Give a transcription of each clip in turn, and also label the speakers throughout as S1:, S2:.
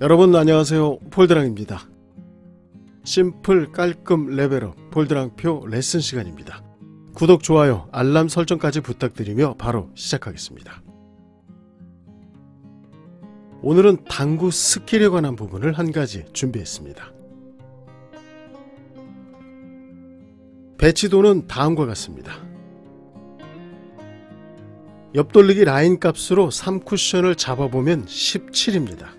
S1: 여러분 안녕하세요. 폴드랑입니다. 심플 깔끔 레벨업 폴드랑표 레슨 시간입니다. 구독, 좋아요, 알람 설정까지 부탁드리며 바로 시작하겠습니다. 오늘은 당구 스킬에 관한 부분을 한 가지 준비했습니다. 배치도는 다음과 같습니다. 옆돌리기 라인 값으로 3쿠션을 잡아보면 17입니다.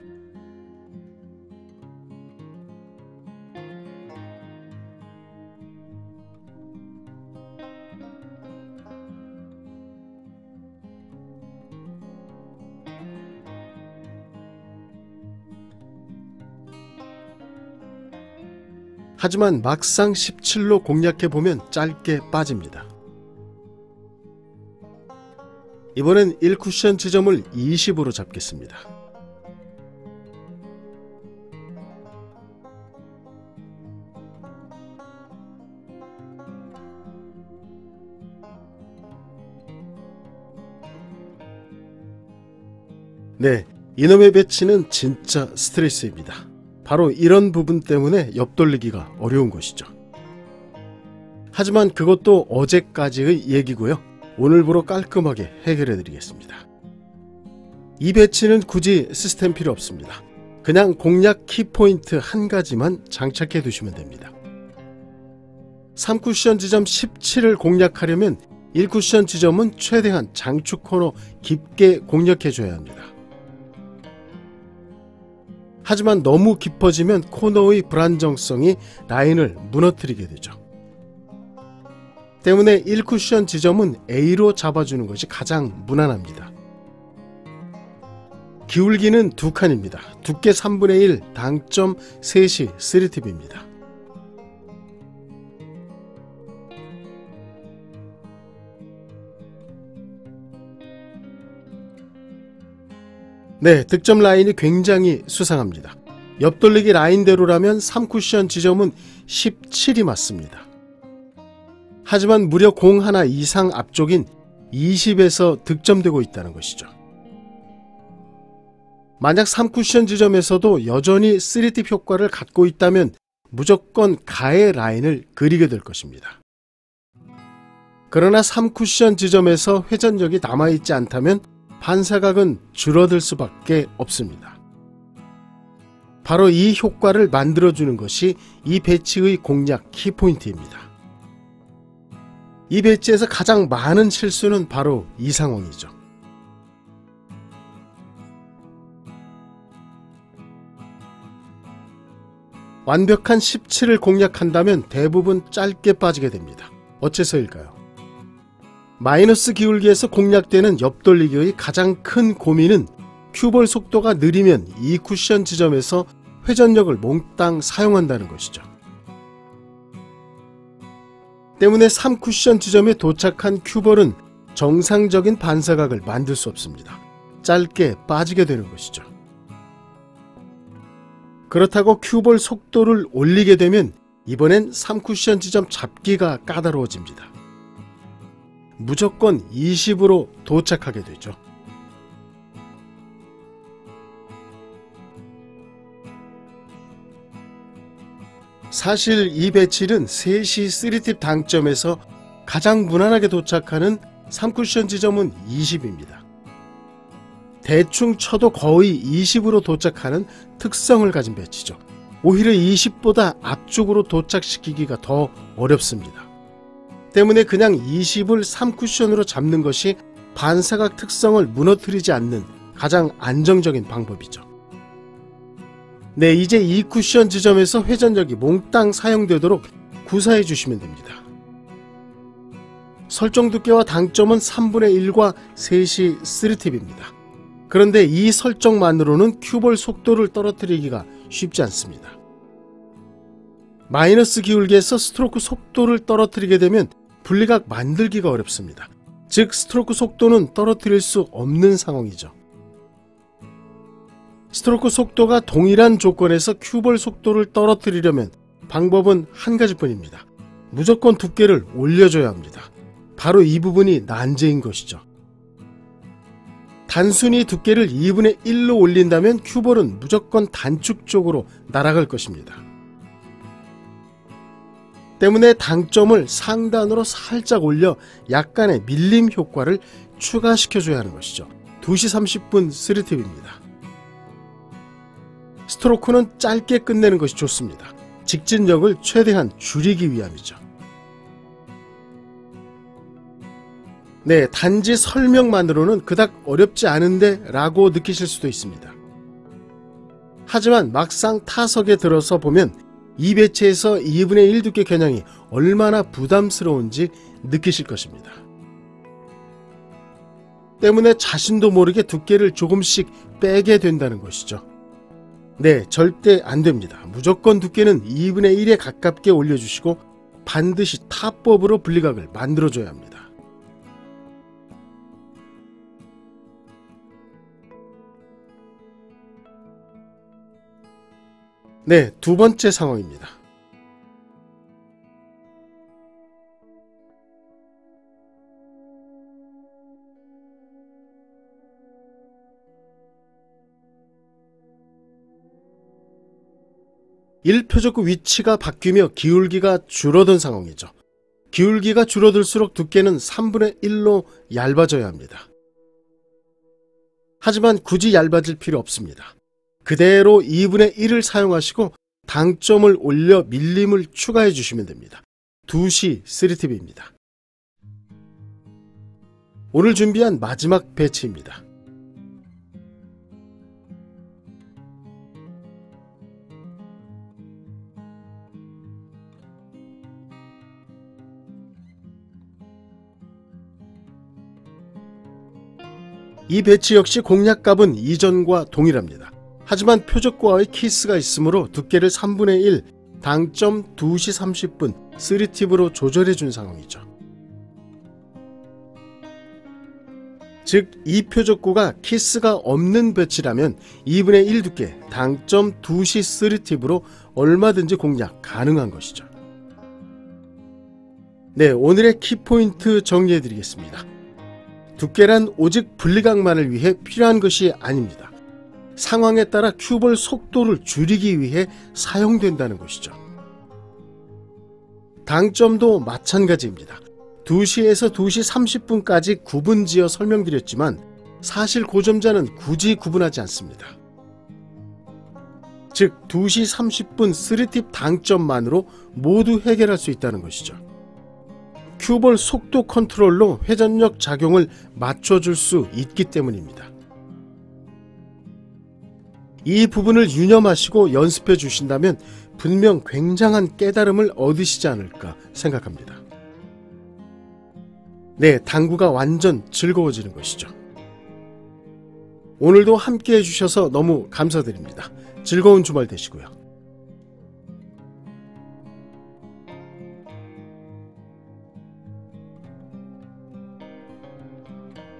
S1: 하지만 막상 17로 공략해보면 짧게 빠집니다. 이번엔 1쿠션 지점을 20으로 잡겠습니다. 네, 이놈의 배치는 진짜 스트레스입니다. 바로 이런 부분 때문에 옆돌리기가 어려운 것이죠. 하지만 그것도 어제까지의 얘기고요. 오늘부로 깔끔하게 해결해 드리겠습니다. 이 배치는 굳이 시스템 필요 없습니다. 그냥 공략 키포인트 한 가지만 장착해 두시면 됩니다. 3쿠션 지점 17을 공략하려면 1쿠션 지점은 최대한 장축 코너 깊게 공략해 줘야 합니다. 하지만 너무 깊어지면 코너의 불안정성이 라인을 무너뜨리게 되죠. 때문에 1쿠션 지점은 A로 잡아주는 것이 가장 무난합니다. 기울기는 2칸입니다. 두께 3분의 1, 당점 3시 3팁입니다. 네, 득점 라인이 굉장히 수상합니다. 옆돌리기 라인대로라면 3쿠션 지점은 17이 맞습니다. 하지만 무려 공 하나 이상 앞쪽인 20에서 득점되고 있다는 것이죠. 만약 3쿠션 지점에서도 여전히 3팁 효과를 갖고 있다면 무조건 가의 라인을 그리게 될 것입니다. 그러나 3쿠션 지점에서 회전력이 남아있지 않다면 반사각은 줄어들 수밖에 없습니다. 바로 이 효과를 만들어주는 것이 이 배치의 공략 키포인트입니다. 이 배치에서 가장 많은 실수는 바로 이 상황이죠. 완벽한 17을 공략한다면 대부분 짧게 빠지게 됩니다. 어째서일까요? 마이너스 기울기에서 공략되는 옆돌리기의 가장 큰 고민은 큐볼 속도가 느리면 2쿠션 지점에서 회전력을 몽땅 사용한다는 것이죠. 때문에 3쿠션 지점에 도착한 큐볼은 정상적인 반사각을 만들 수 없습니다. 짧게 빠지게 되는 것이죠. 그렇다고 큐볼 속도를 올리게 되면 이번엔 3쿠션 지점 잡기가 까다로워집니다. 무조건 20으로 도착하게 되죠. 사실 이 배치는 3시 3팁 당점에서 가장 무난하게 도착하는 3쿠션 지점은 20입니다. 대충 쳐도 거의 20으로 도착하는 특성을 가진 배치죠. 오히려 20보다 앞쪽으로 도착시키기가 더 어렵습니다. 때문에 그냥 20을 3쿠션으로 잡는 것이 반사각 특성을 무너뜨리지 않는 가장 안정적인 방법이죠. 네, 이제 2쿠션 지점에서 회전력이 몽땅 사용되도록 구사해 주시면 됩니다. 설정 두께와 당점은 3분의 1과 3시 3팁입니다. 그런데 이 설정만으로는 큐볼 속도를 떨어뜨리기가 쉽지 않습니다. 마이너스 기울기에서 스트로크 속도를 떨어뜨리게 되면 분리각 만들기가 어렵습니다. 즉 스트로크 속도는 떨어뜨릴 수 없는 상황이죠. 스트로크 속도가 동일한 조건에서 큐볼 속도를 떨어뜨리려면 방법은 한 가지뿐입니다. 무조건 두께를 올려줘야 합니다. 바로 이 부분이 난제인 것이죠. 단순히 두께를 2분의 1로 올린다면 큐볼은 무조건 단축 쪽으로 날아갈 것입니다. 때문에 당점을 상단으로 살짝 올려 약간의 밀림 효과를 추가시켜줘야 하는 것이죠. 2시 30분 3팁입니다. 스트로크는 짧게 끝내는 것이 좋습니다. 직진력을 최대한 줄이기 위함이죠. 네, 단지 설명만으로는 그닥 어렵지 않은데 라고 느끼실 수도 있습니다. 하지만 막상 타석에 들어서 보면 이 배치에서 2분의 1 두께 겨냥이 얼마나 부담스러운지 느끼실 것입니다. 때문에 자신도 모르게 두께를 조금씩 빼게 된다는 것이죠. 네, 절대 안 됩니다. 무조건 두께는 2분의 1에 가깝게 올려주시고 반드시 타법으로 분리각을 만들어줘야 합니다. 네, 두 번째 상황입니다. 일표적구 위치가 바뀌며 기울기가 줄어든 상황이죠. 기울기가 줄어들수록 두께는 3분의 1로 얇아져야 합니다. 하지만 굳이 얇아질 필요 없습니다. 그대로 2분의 1을 사용하시고 당점을 올려 밀림을 추가해 주시면 됩니다. 2시 3팁입니다. 오늘 준비한 마지막 배치입니다. 이 배치 역시 공략값은 이전과 동일합니다. 하지만 표적과의 키스가 있으므로 두께를 3분의 1, 당점 2시 30분 3팁으로 조절해 준 상황이죠. 즉, 이 표적구가 키스가 없는 배치라면 2분의 1 두께, 당점 2시 3팁으로 얼마든지 공략 가능한 것이죠. 네, 오늘의 키포인트 정리해 드리겠습니다. 두께란 오직 분리각만을 위해 필요한 것이 아닙니다. 상황에 따라 큐볼 속도를 줄이기 위해 사용된다는 것이죠. 당점도 마찬가지입니다. 2시에서 2시 30분까지 구분지어 설명드렸지만 사실 고점자는 굳이 구분하지 않습니다. 즉 2시 30분 3팁 당점만으로 모두 해결할 수 있다는 것이죠. 큐볼 속도 컨트롤로 회전력 작용을 맞춰줄 수 있기 때문입니다. 이 부분을 유념하시고 연습해 주신다면 분명 굉장한 깨달음을 얻으시지 않을까 생각합니다. 네, 당구가 완전 즐거워지는 것이죠. 오늘도 함께 해주셔서 너무 감사드립니다. 즐거운 주말 되시고요.